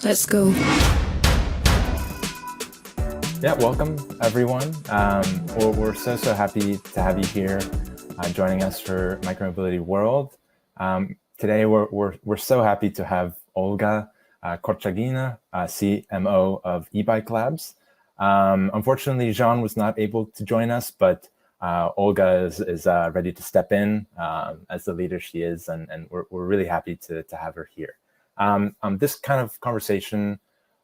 Let's go. Yeah, welcome everyone. We're so happy to have you here joining us for Micromobility World. Today we're so happy to have Olga Korchagina, CMO of eBikeLabs. Unfortunately, Jean was not able to join us, but Olga is ready to step in as the leader she is, and we're really happy to have her here. This kind of conversation,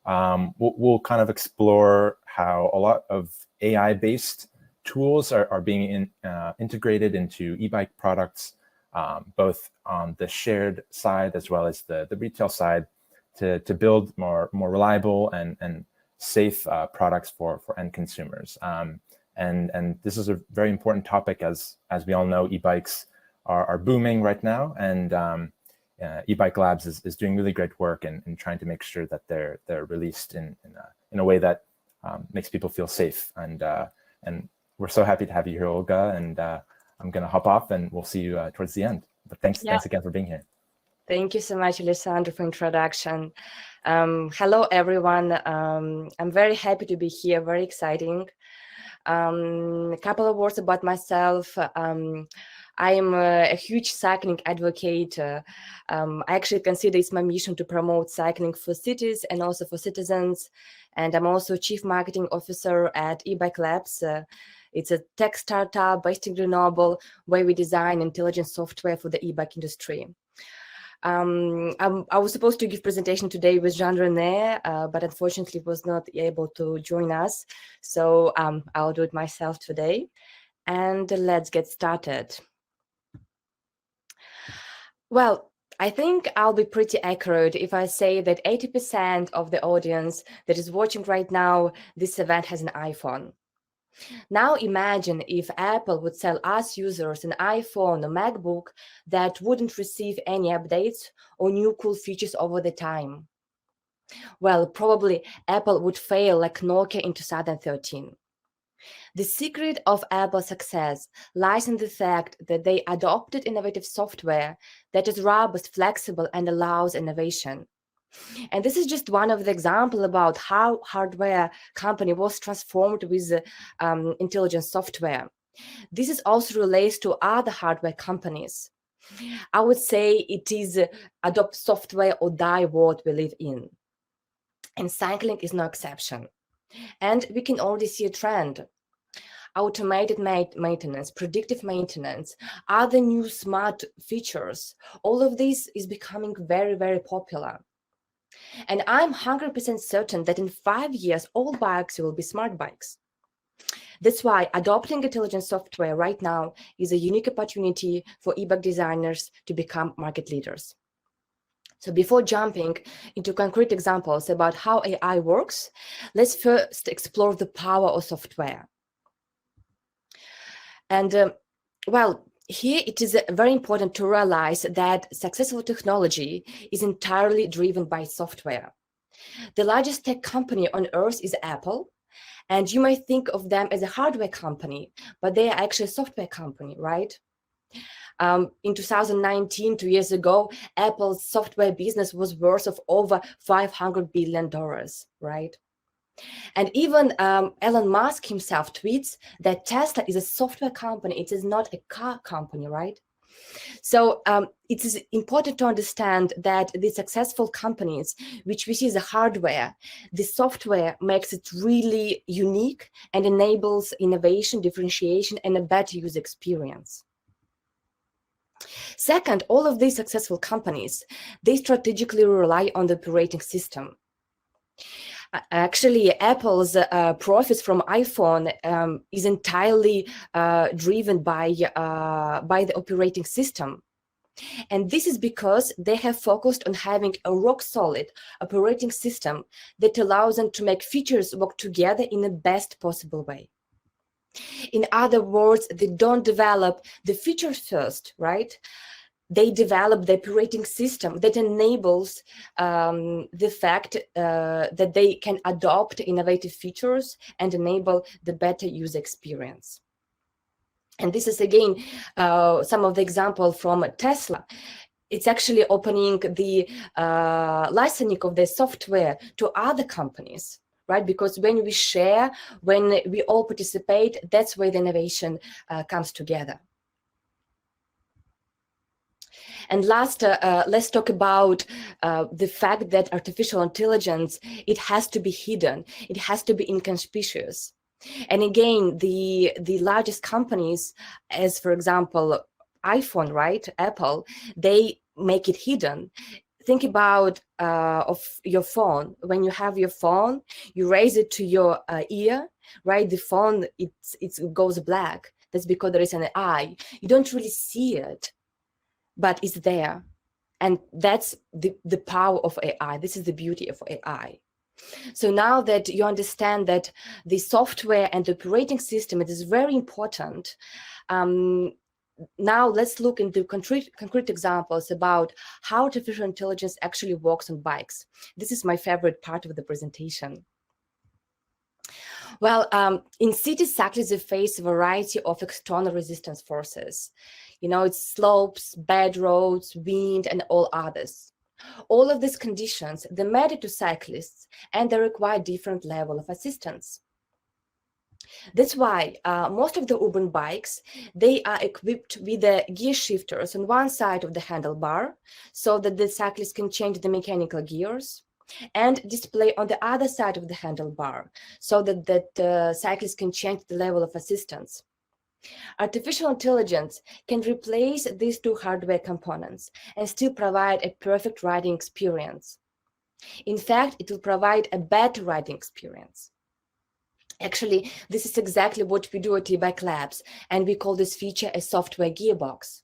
we'll kind of explore how a lot of AI-based tools are being integrated into e-bike products, both on the shared side as well as the retail side, to build more reliable and safe products for end consumers. And this is a very important topic, as we all know, e-bikes are booming right now, and eBikeLabs is doing really great work in trying to make sure that they're released in a way that makes people feel safe. And we're so happy to have you here, Olga. And I'm going to hop off, and we'll see you towards the end. But thanks again for being here. Thank you so much, Alessandro, for introduction. Hello, everyone. I'm very happy to be here. Very exciting. A couple of words about myself. I am a huge cycling advocate. I actually consider it's my mission to promote cycling for cities and also for citizens. And I'm also Chief Marketing Officer at eBikeLabs. It's a tech startup based in Grenoble where we design intelligent software for the e-bike industry. I was supposed to give presentation today with Jean-René, but unfortunately was not able to join us. So I'll do it myself today. And let's get started. Well, I think I'll be pretty accurate if I say that 80% of the audience that is watching right now this event has an iPhone. Now imagine if Apple would sell us users an iPhone or MacBook that wouldn't receive any updates or new cool features over the time. Well, probably Apple would fail like Nokia in 2013. The secret of Apple's success lies in the fact that they adopted innovative software that is robust, flexible, and allows innovation. And this is just one of the examples about how hardware company was transformed with intelligent software. This is also relates to other hardware companies. I would say it is adopt software or die world we live in. And cycling is no exception. And we can already see a trend. Automated maintenance, predictive maintenance, other new smart features, all of this is becoming very, very popular. And I'm 100% certain that in 5 years, all bikes will be smart bikes. That's why adopting intelligent software right now is a unique opportunity for e-bike designers to become market leaders. So before jumping into concrete examples about how AI works, let's first explore the power of software. And well, here it is very important to realize that successful technology is entirely driven by software. The largest tech company on earth is Apple, and you might think of them as a hardware company, but they are actually a software company, right? In 2019, 2 years ago, Apple's software business was worth of over $500 billion, right? And even Elon Musk himself tweets that Tesla is a software company. It is not a car company, right? So it is important to understand that the successful companies, which we see as a hardware, the software makes it really unique and enables innovation, differentiation, and a better user experience. Second, all of these successful companies, they strategically rely on the operating system. Actually, Apple's profits from iPhone is entirely driven by the operating system. And this is because they have focused on having a rock-solid operating system that allows them to make features work together in the best possible way. In other words, they don't develop the features first, right? They develop the operating system that enables the fact that they can adopt innovative features and enable the better user experience. And this is, again, some of the example from Tesla. it's actually opening the licensing of the software to other companies, right? Because when we share, when we all participate, that's where the innovation comes together. And last, let's talk about the fact that artificial intelligence, it has to be hidden. It has to be inconspicuous. And again, the largest companies, as for example, iPhone, right? Apple, they make it hidden. Think about of your phone. When you have your phone, you raise it to your ear, right? The phone, it goes black. That's because there is an eye. You don't really see it, but it's there. And that's the power of AI. This is the beauty of AI. So now that you understand that the software and the operating system, it is very important. Now let's look into concrete examples about how artificial intelligence actually works on bikes. This is my favorite part of the presentation. Well, in cities, cyclists face a variety of external resistance forces. You know, it's slopes, bad roads, wind, and all others. All of these conditions, they matter to cyclists, and they require different level of assistance. That's why most of the urban bikes, they are equipped with the gear shifters on one side of the handlebar, so that the cyclist can change the mechanical gears, and display on the other side of the handlebar, so that the cyclist can change the level of assistance. Artificial intelligence can replace these two hardware components and still provide a perfect riding experience. In fact, it will provide a better riding experience. Actually, this is exactly what we do at eBikeLabs, and we call this feature a software gearbox.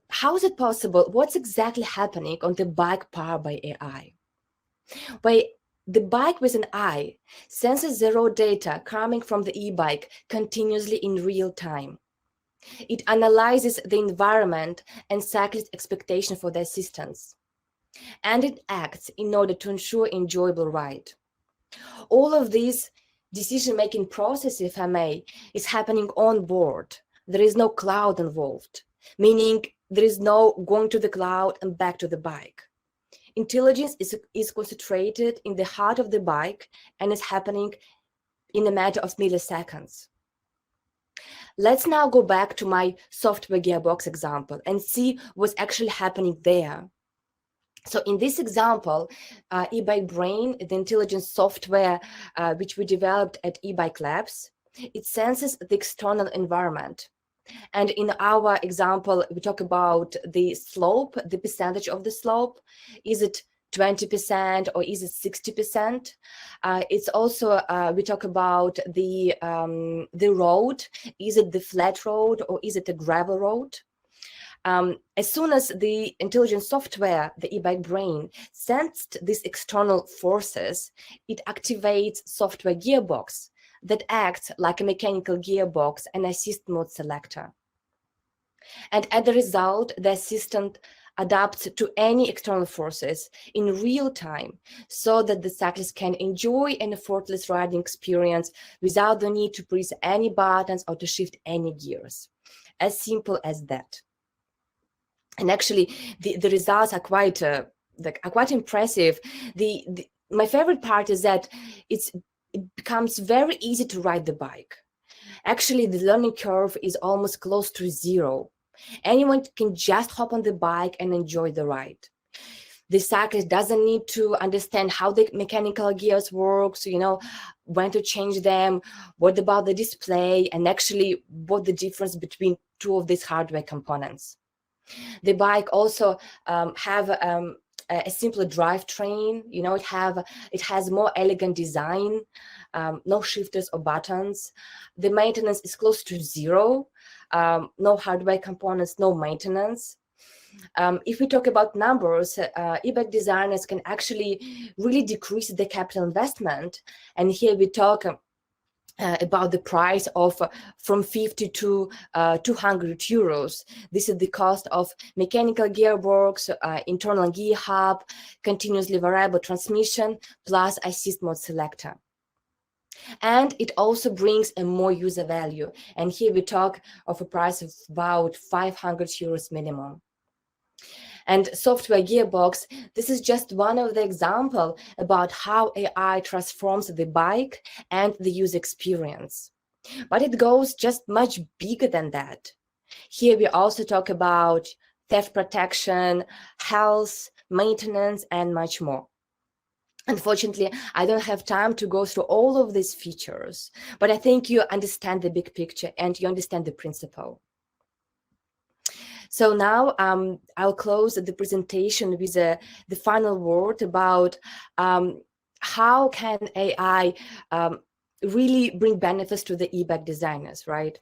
How is it possible? What's exactly happening on the bike powered by AI? Well, the bike with an eye senses the raw data coming from the e-bike continuously in real time. It analyzes the environment and cyclist expectation for the assistance, and it acts in order to ensure enjoyable ride. All of this decision-making process, if I may, is happening on board. There is no cloud involved, meaning there is no going to the cloud and back to the bike. Intelligence is concentrated in the heart of the bike and is happening in a matter of milliseconds. Let's now go back to my software gearbox example and see what's actually happening there. So in this example, eBike Brain, the intelligence software which we developed at eBikeLabs, it senses the external environment. And in our example, we talk about the slope, the percentage of the slope. Is it 20% or is it 60%? It's also, we talk about the road. Is it the flat road or is it a gravel road? As soon as the intelligence software, the eBike Brain, sensed these external forces, it activates software gearbox that acts like a mechanical gearbox and assist mode selector. And as a result, the assistant adapts to any external forces in real time so that the cyclist can enjoy an effortless riding experience without the need to press any buttons or to shift any gears. As simple as that. And actually, the results are quite impressive. My favorite part is that it becomes very easy to ride the bike. Actually, the learning curve is almost close to zero. Anyone can just hop on the bike and enjoy the ride. The cyclist doesn't need to understand how the mechanical gears work, so, you know, when to change them, what about the display, and actually what the difference between two of these hardware components. The bike also have a simpler drivetrain. You know, it has more elegant design, no shifters or buttons. The maintenance is close to zero. No hardware components, no maintenance. If we talk about numbers, e-bike designers can actually really decrease the capital investment. And here we talk about the price of from 50 to 200 euros. This is the cost of mechanical gearbox, internal gear hub, continuously variable transmission, plus assist mode selector. And it also brings a more user value. And here we talk of a price of about 500 euros minimum. And software gearbox, this is just one of the examples about how AI transforms the bike and the user experience. But it goes just much bigger than that. Here we also talk about theft protection, health, maintenance, and much more. Unfortunately, I don't have time to go through all of these features, but I think you understand the big picture and you understand the principle. So now I'll close the presentation with the final word about how can AI really bring benefits to the e-bike designers, right?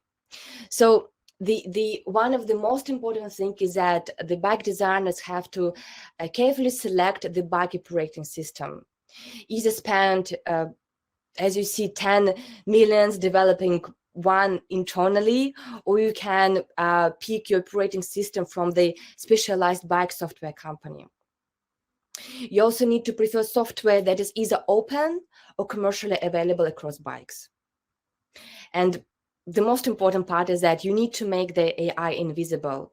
So the one of the most important thing is that the bike designers have to carefully select the bike operating system. Either spend, as you see, 10 millions developing one internally, or you can pick your operating system from the specialized bike software company. You also need to prefer software that is either open or commercially available across bikes. And the most important part is that you need to make the AI invisible.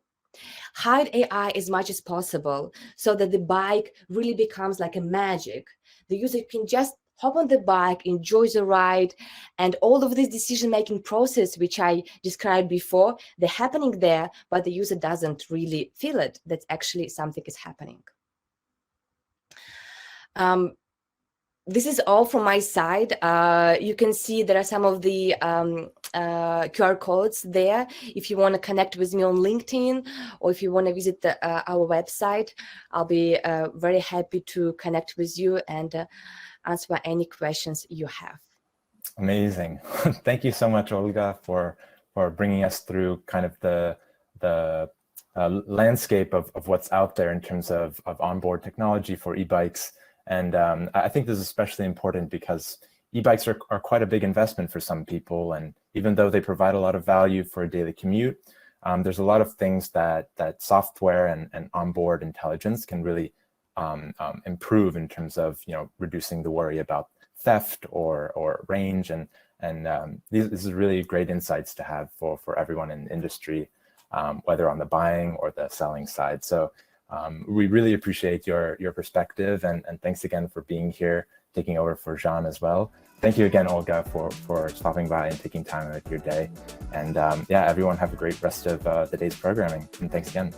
Hide AI as much as possible so that the bike really becomes like a magic. The user can just hop on the bike, enjoy the ride, and all of this decision-making process, which I described before, they're happening there, but the user doesn't really feel it, that actually something is happening. This is all from my side. You can see there are some of the QR codes there. If you want to connect with me on LinkedIn, or if you want to visit our website, I'll be very happy to connect with you and answer any questions you have. Amazing. Thank you so much, Olga, for bringing us through kind of the landscape of what's out there in terms of onboard technology for e-bikes. And I think this is especially important because e-bikes are quite a big investment for some people. And even though they provide a lot of value for a daily commute, there's a lot of things that software and onboard intelligence can really improve in terms of, reducing the worry about theft or range. And this is really great insights to have for everyone in the industry, whether on the buying or the selling side. So we really appreciate your perspective, and thanks again for being here, taking over for Jean as well. Thank you again, Olga, for stopping by and taking time out of your day. And yeah, everyone have a great rest of the day's programming. And thanks again.